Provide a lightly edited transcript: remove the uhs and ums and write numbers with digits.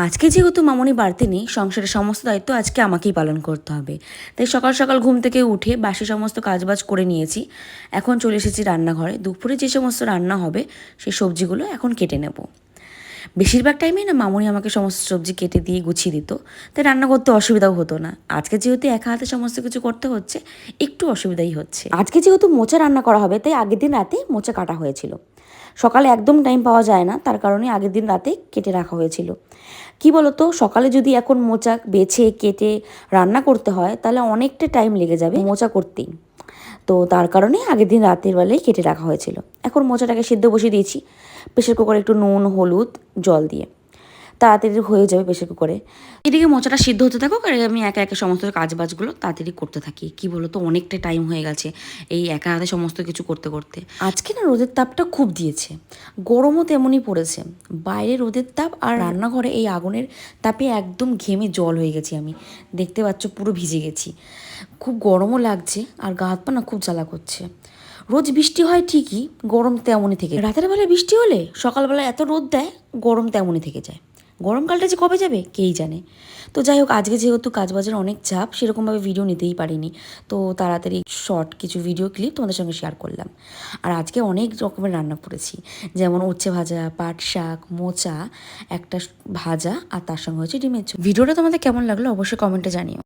আজকে যেহেতু মামনি বাড়িতে নেই, সংসারের সমস্ত দায়িত্ব আজকে আমাকেই পালন করতে হবে। তাই সকাল সকাল ঘুম থেকে উঠে বাসি সমস্ত কাজবাজ করে নিয়েছি। এখন চলে এসেছি রান্নাঘরে। দুপুরে যে সমস্ত রান্না হবে সেই সবজিগুলো এখন কেটে নেব। বেশিরভাগ টাইমেই না মামনি আমাকে সমস্ত সবজি কেটে দিয়ে গুছিয়ে দিত, তাই রান্না করতে অসুবিধাও হতো না। আজকে যেহেতু একা হাতে সমস্ত কিছু করতে হচ্ছে, একটু অসুবিধাই হচ্ছে। আজকে যেহেতু মোচা রান্না করা হবে, তাই আগের দিন রাতে মোচা কাটা হয়েছিল। সকালে একদম টাইম পাওয়া যায় না, তার কারণে আগের দিন রাতে কেটে রাখা হয়েছিল। কি বলতো, সকালে যদি এখন মোচা বেছে কেটে রান্না করতে হয় তাহলে অনেকটা টাইম লেগে যাবে মোচা করতেই। তো তার কারণে আগের দিন রাতের বেলায় কেটে রাখা হয়েছিল। এখন মোচাটাকে সিদ্ধ বসিয়ে দিয়েছি প্রেশার কুকারে, একটু নুন হলুদ জল দিয়ে। তাড়াতাড়ি হয়ে যাবে প্রেশার কুকারে। এদিকে মোচাটা সিদ্ধ হতে থাকুক আর আমি একা একা সমস্ত কাজবাজগুলো তাড়াতাড়ি করতে থাকি। কি বলতো, অনেকটা টাইম হয়ে গেছে এই একা হাতে সমস্ত কিছু করতে করতে। আজকে না রোদের তাপটা খুব দিয়েছে, গরমও তেমনই পড়েছে। বাইরে রোদের তাপ আর রান্নাঘরে এই আগুনের তাপে একদম ঘেমে জল হয়ে গেছি আমি। দেখতে পাচ্ছ পুরো ভিজে গেছি। খুব গরমও লাগছে আর গা হাত পা না খুব জ্বালা করছে। রোজ বৃষ্টি হয় ঠিকই, গরম তেমনই থেকে। রাতের বেলায় বৃষ্টি হলে সকালবেলা এত রোদ দেয়, গরম তেমনই থেকে যায়। গরমকালটা যে কবে যাবে কেই জানে। তো যাই হোক, আজকে যেহেতু কাজবাজের অনেক চাপ, সেরকমভাবে ভিডিও নিতেই পারিনি। তো তাড়াতাড়ি শর্ট কিছু ভিডিও ক্লিপ তোমাদের সঙ্গে শেয়ার করলাম। আর আজকে অনেক রকমের রান্না করেছি, যেমন উচ্ছে ভাজা, পাট শাক, মোচা, একটা ভাজা, আর তার সঙ্গে হচ্ছে ডিমের ঝোল। ভিডিওটা তোমাদের কেমন লাগলো অবশ্যই কমেন্টে জানিও।